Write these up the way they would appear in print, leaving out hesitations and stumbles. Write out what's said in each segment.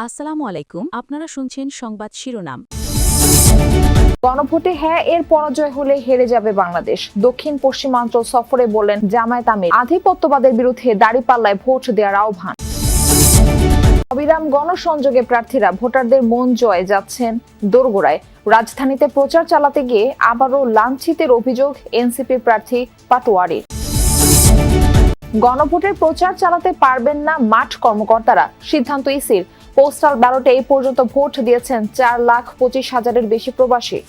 আসসালামু আলাইকুম, আপনারা শুনছেন সংবাদ শিরোনাম। গণভোটে হ্যাঁ এর পরাজয় হলে হেরে যাবে বাংলাদেশ। দক্ষিণ পশ্চিমাঞ্চল সফরে বললেন জামায়াত আমির। আধিপত্যবাদের বিরুদ্ধে দাঁড়িপাল্লায় ভোট দেওয়ার আহ্বান। অবিরাম গণসংযোগে প্রার্থীরা ভোটারদের মন জয়ে যাচ্ছেন দোরগোড়ায়। রাজধানীতে প্রচার চালাতে গিয়ে আবারও লাঞ্ছিতের অভিযোগ এনসিপি প্রার্থী পাটোয়ারির। গণভোটের প্রচার চালাতে পারবেন না মাঠ কর্মকর্তারা, সিদ্ধান্ত ইসির। পোস্টাল ব্যালটে এই পর্যন্ত ভোট দিয়েছেন 4,25,000-এর বেশি প্রবাসী।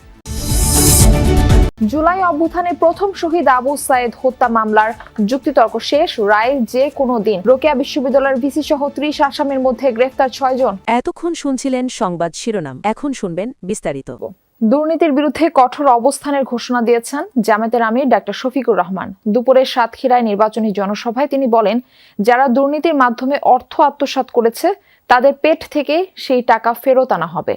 জুলাই অভ্যুত্থানের প্রথম শহীদ আবু সাইদ হত্যা মামলার যুক্তিতর্ক শেষ, রায় যে কোনো দিন। রোকেয়া বিশ্ববিদ্যালয়ের ভিসি সহ 30 আসামির মধ্যে গ্রেফতার 6 জন। এতক্ষণ শুনছিলেন সংবাদ শিরোনাম, এখন শুনবেন বিস্তারিত। দুর্নীতির বিরুদ্ধে কঠোর অবস্থানের ঘোষণা দিয়েছেন জামায়াতের আমির ডাক্তার শফিকুর রহমান। দুপুরে সাতক্ষীরায় নির্বাচনী জনসভায় তিনি বলেন, যারা দুর্নীতির মাধ্যমে অর্থ আত্মসাৎ করেছে তাদের পেট থেকে সেই টাকা ফেরত আনা হবে।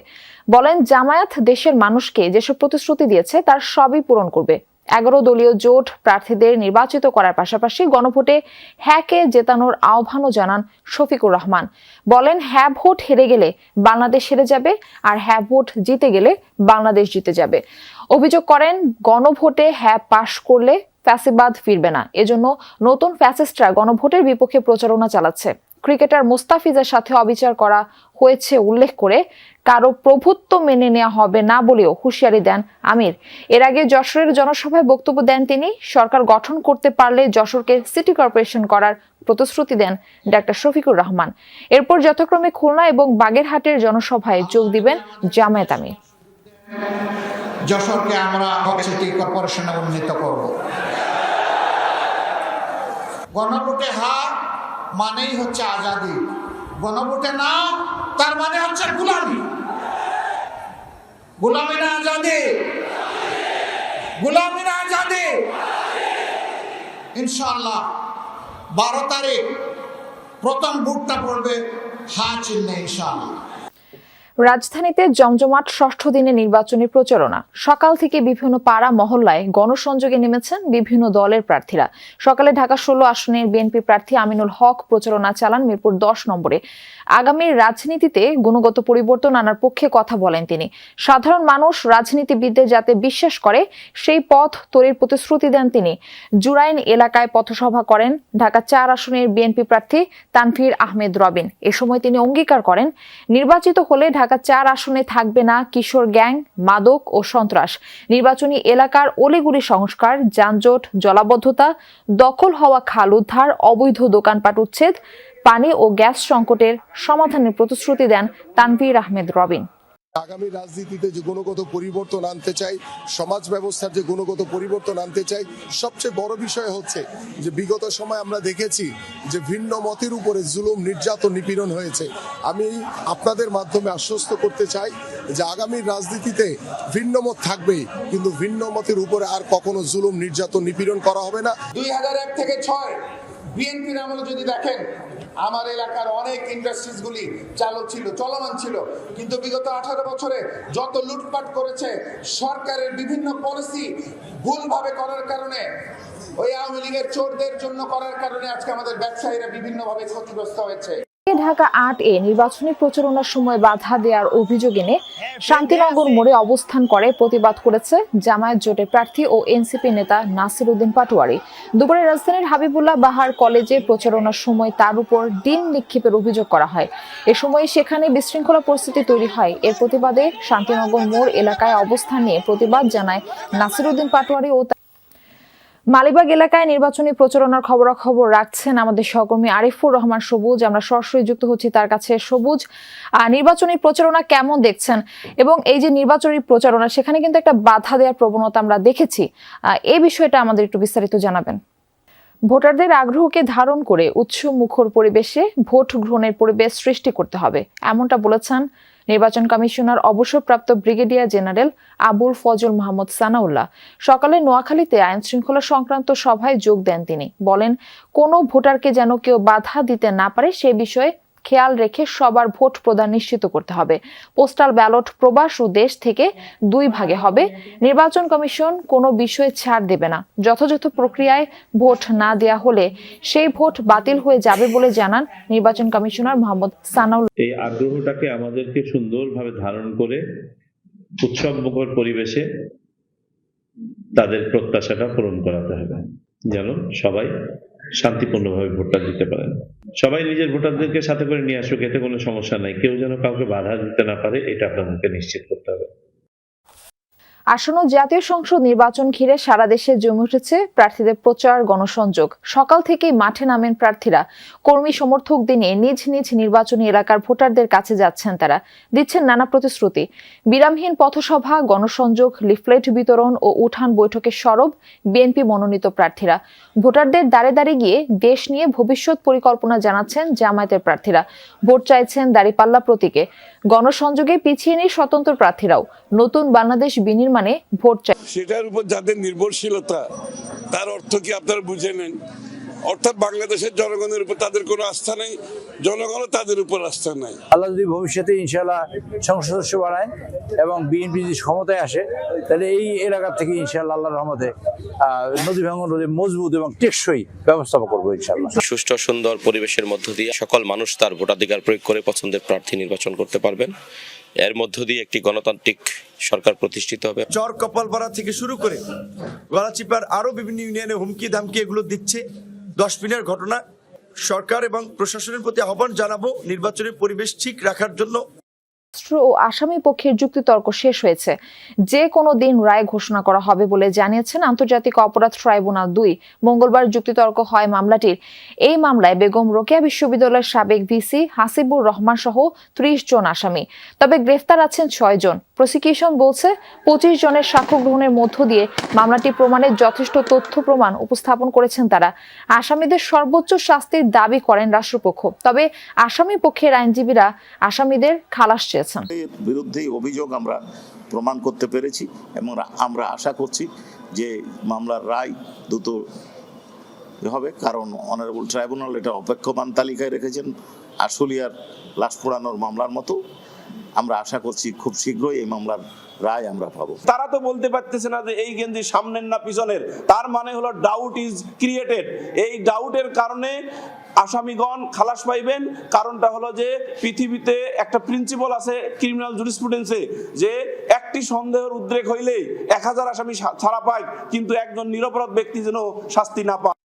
বলেন, জামায়াত দেশের মানুষকে যেসব প্রতিশ্রুতি দিয়েছে তার সবই পূরণ করবে। 11 দলীয় জোট প্রার্থীদের নির্বাচিত করার পাশাপাশি গণভোটে হ্যাঁকে জেতানোর আহ্বানও জানান শফিকুর রহমান। বলেন, হ্যাঁ ভোট হেরে গেলে বাংলাদেশ হেরে যাবে, আর হ্যাঁ ভোট জিতে গেলে বাংলাদেশ জিতে যাবে। অভিযোগ করেন, গণভোটে হ্যাঁ পাশ করলে ফ্যাসিবাদ ফিরবে না, এজন্য নতুন ফ্যাসিস্টরা গণভোটের বিপক্ষে প্রচারণা চালাচ্ছে। ক্রিকেটার মুস্তাফিজের সাথে অবিচার করা হয়েছে উল্লেখ করে কারো প্রভুত্ব মেনে নেওয়া হবে না বলেও হুঁশিয়ারি দেন আমির। এর আগে যশোরের জনসভায় বক্তব্য দেন তিনি। সরকার গঠন করতে পারলে যশোরকে সিটি কর্পোরেশন করার প্রতিশ্রুতি দেন ডাক্তার শফিকুর রহমান। এরপর যথাক্রমে খুলনা এবং বাগেরহাটের জনসভায় যোগ দিবেন জামায়াত আমির। যশোরকে আমরা সিটি কর্পোরেশনে উন্নীত করব। গণভোটে হ্যাঁ মানেই হচ্ছে আজাদি, গণভোটে না তার মানে হচ্ছে গোলামি। গোলামি না আজাদি, গোলামি না আজাদি। ইনশাআল্লাহ 12 তারিখ প্রথম ভোটটা পড়বে হ্যাঁ চিহ্নে ইনশাআল্লাহ। রাজধানীতে জমজমাট ষষ্ঠ দিনে নির্বাচনী প্রচারণা। সকাল থেকে বিভিন্ন পাড়া মহল্লায় গণসংযোগে নেমেছেন বিভিন্ন দলের প্রার্থীরা। সকালে ঢাকা 16 আসনের বিএনপি প্রার্থী আমিনুল হক প্রচারণা চালান মিরপুর 10 নম্বরে। আগামীর রাজনীতিতে গুণগত পরিবর্তন আনার পক্ষে কথা বলেন তিনি। সাধারণ মানুষ রাজনীতিবিদদের যাতে বিশ্বাস করে সেই পথ তৈরির প্রতিশ্রুতি দেন তিনি। জুরাইন এলাকায় পথসভা করেন ঢাকা 4 আসনের বিএনপি প্রার্থী তানভীর আহমেদ রবিন। এ সময় তিনি অঙ্গীকার করেন, নির্বাচিত হলে ঢাকা 4 আসনে থাকবে না কিশোর গ্যাং, মাদক ও সন্ত্রাস। নির্বাচনী এলাকার অলিগুলি সংস্কার, যানজট, জলাবদ্ধতা, দখল হওয়া খাল উদ্ধার, অবৈধ দোকানপাট উচ্ছেদ, পানি ও গ্যাস সংকটের সমাধানের প্রতিশ্রুতি দেন তানভীর আহমেদ রবিন। আগামী রাজনীতিতে যে গুণগত পরিবর্তন আনতে চাই, সমাজ ব্যবস্থার যে গুণগত পরিবর্তন আনতে চাই, সবচেয়ে বড় বিষয় হচ্ছে যে বিগত সময় আমরা দেখেছি যে ভিন্ন মতের উপরে জুলুম, নির্যাতন, নিপীড়ন হয়েছে। আমি আপনাদের মাধ্যমে আশ্বস্ত করতে চাই যে আগামীর রাজনীতিতে ভিন্ন মত থাকবেই, কিন্তু ভিন্ন মতের উপরে আর কখনো জুলুম, নির্যাতন, নিপীড়ন করা হবে না। 2001 থেকে 6 বিএনপির আমলে যদি দেখেন, আমার এলাকার অনেক ইন্ডাস্ট্রিজ গুলি চালু ছিল, চলমান ছিল, কিন্তু বিগত 18 বছরে যত লুটপাট করেছে, সরকারের বিভিন্ন পলিসি ভুলভাবে করার কারণে, ওই আওয়ামী লীগের চোরদের জন্য করার কারণে আজকে আমাদের ব্যবসায়ীরা বিভিন্নভাবে ক্ষতিগ্রস্ত হয়েছে। ঢাকা 8-এ নির্বাচনী প্রচারণার সময় বাধা দেওয়ার অভিযোগ এনে শান্তিনগর মোড়ে অবস্থান করে প্রতিবাদ করেছে জামায়াত জোটের প্রার্থী ও এনসিপি নেতা নাসির উদ্দিন পাটোয়ারি। দুপুরে রাজধানীর হাবিবুল্লাহ বাহার কলেজে প্রচারণার সময় তার উপর ডিম নিক্ষেপের অভিযোগ করা হয়। এ সময় সেখানে বিশৃঙ্খলা পরিস্থিতি তৈরি হয়। এর প্রতিবাদে শান্তিনগর মোড় এলাকায় অবস্থান নিয়ে প্রতিবাদ জানায় নাসির উদ্দিন পাটোয়ারি ও মালিবাগ এলাকায় নির্বাচনী প্রচারণার খবরাখবর রাখছেন আমাদের সহকর্মী আরিফুর রহমান সবুজ। আমরা সরাসরি যুক্ত হচ্ছি তার কাছে। সবুজ, নির্বাচনী প্রচারণা কেমন দেখছেন, এবং এই যে নির্বাচনী প্রচারণা সেখানে কিন্তু একটা বাধা দেওয়ার প্রবণতা আমরা দেখেছি, এই বিষয়টা আমাদের একটু বিস্তারিত জানাবেন। ভোটারদের আগ্রহকে ধারণ করে উৎসব মুখর পরিবেশে ভোট গ্রহণের পরিবেশ সৃষ্টি করতে হবে, এমনটা বলেছেন নির্বাচন কমিশনার অবসরপ্রাপ্ত ব্রিগেডিয়ার জেনারেল আবুল ফজল মাহমুদ সানাউল্লাহ। সকালে নোয়াখালীতে আইন শৃঙ্খলা সংক্রান্ত সভায় যোগ দেন তিনি। বলেন, কোনো ভোটারকে যেন কেউ বাধা দিতে না পারে সে বিষয়ে খেয়াল রেখে সবার ভোট প্রদান নিশ্চিত করতে হবে। পোস্টাল ব্যালট প্রবাস ও দেশ থেকে 2 ভাগে হবে। নির্বাচন কমিশন কোনো বিষয়ে ছাড় দেবে না। যথাযথ প্রক্রিয়ায় ভোট না দেয়া হলে সেই ভোট বাতিল হয়ে যাবে বলে জানান নির্বাচন কমিশনার মোহাম্মদ সানাউল। এই আগ্রহটাকে আমাদেরকে সুন্দরভাবে ধারণ করে উৎসবমুখর পরিবেশে তাদের প্রত্যাশাটা পূরণ করাতে হবে, যেন সবাই শান্তিপূর্ণভাবে ভোটটা দিতে পারেন। সবাই নিজের ভোটারদেরকে সাথে করে নিয়ে আসুক, এতে কোনো সমস্যা নাই। কেউ যেন কাউকে বাধা দিতে না পারে, এটা আপনাদেরকে নিশ্চিত করতে হবে। আসন্ন জাতীয় সংসদ নির্বাচন ঘিরে সারা দেশে জমে উঠেছে প্রার্থীদের প্রচার গণসংযোগ। সকাল থেকেই মাঠে নামেন প্রার্থীরা। কর্মী সমর্থকদের নিয়ে নিজ নিজ নির্বাচনী এলাকার ভোটারদের কাছে যাচ্ছেন তারা, দিচ্ছেন নানা প্রতিশ্রুতি। বিরামহীন পথসভা, গণসংযোগ, লিফলেট বিতরণ ও উঠান বৈঠকে সরব বিএনপি মনোনীত প্রার্থীরা। ভোটারদের দাঁড়ে দাঁড়িয়ে গিয়ে দেশ নিয়ে ভবিষ্যৎ পরিকল্পনা জানাচ্ছেন জামায়াতের প্রার্থীরা। ভোট চাইছেন দাঁড়িপাল্লা প্রতীকে। গণসংযোগে পিছিয়ে নেই স্বতন্ত্র প্রার্থীরাও। নতুন বাংলাদেশ বিনির্মাণে ভোট চাই। সেটার উপর যাদের নির্ভরশীলতা, তার অর্থ কি আপনারা বুঝে নেন? অর্থাৎ বাংলাদেশের জনগণের উপর তাদের কোনো আস্থা নেই, জনগণও তাদের উপর আস্থা নাই। আল্লাহ যদি ভবিষ্যতে ইনশাআল্লাহ সংসদ সদস্য বাড়ায় এবং বিএনপি যদি ক্ষমতায় আসে, তাহলে এই এলাকা থেকে ইনশাআল্লাহ আল্লাহর রহমতে নদী ভাঙন রোধে মজবুত এবং টেকসই ব্যবস্থা করবো ইনশাআল্লাহ। সুষ্ঠু সুন্দর পরিবেশের মধ্য দিয়ে সকল মানুষ তার ভোটাধিকার প্রয়োগ করে পছন্দের প্রার্থী নির্বাচন করতে পারবেন। এর মধ্য দিয়ে একটি গণতান্ত্রিক সরকার প্রতিষ্ঠিত হবে। চর কপালপাড়া থেকে শুরু করে গলাচিপার আরো বিভিন্ন ইউনিয়নে হুমকি ধামকি এগুলো দিচ্ছে। 10 দিনের ঘটনা। সরকার এবং প্রশাসনের প্রতি আহ্বান জানাবো নির্বাচনের পরিবেশ ঠিক রাখার জন্য। ও আসামি পক্ষের যুক্তিতর্ক শেষ হয়েছে। যে কোনো দিন রায় ঘোষণা করা হবে বলে জানিয়েছেন আন্তর্জাতিক অপরাধ ট্রাইব্যুনাল 2। মঙ্গলবার যুক্তিতর্ক হয় মামলাটির। এই মামলায় বেগম রোকেয়া বিশ্ববিদ্যালয়ের সাবেক ভিসি হাসিবুর রহমান সহ 30 জন আসামি। তবে গ্রেফতার আছেন 6 জন। প্রসিকিউশন বলছে 25 জনের সাক্ষ্য গ্রহণের মধ্য দিয়ে মামলাটি প্রমাণের যথেষ্ট তথ্য প্রমাণ উপস্থাপন করেছেন তারা। আসামিদের সর্বোচ্চ শাস্তির দাবি করেন রাষ্ট্রপক্ষ। তবে আসামি পক্ষের আইনজীবীরা আসামিদের খালাস চেয়েছেন। বিরুদ্ধে অভিযোগ আমরা প্রমাণ করতে পেরেছি এবং আমরা আশা করছি যে মামলার রায় দ্রুত হবে, কারণ অনারেবল ট্রাইব্যুনাল এটা অপেক্ষমান তালিকায় রেখেছেন আশুলিয়ার লাশ পোড়ানোর মামলার মতো। আমরা আশা করছি খুব শীঘ্রই এই মামলার রায় আমরা পাবো। তারা তো বলতে পারতেছে না যে এই গেঞ্জি সামনের না পিছনের, তার মানে হলো ডাউট ইজ ক্রিয়েটেড। এই ডাউটের কারণে আসামিগণ খালাস পাইবেন। কারণটা হলো যে পৃথিবীতে একটা প্রিন্সিপাল আছে ক্রিমিনাল জুরিসপ্রুডেন্সে, যে একটি সন্দেহের উদ্রেক হইলেই 1000 আসামি ছাড়া পায়, কিন্তু একজন নিরপরাধ ব্যক্তি যেন শাস্তি না পায়।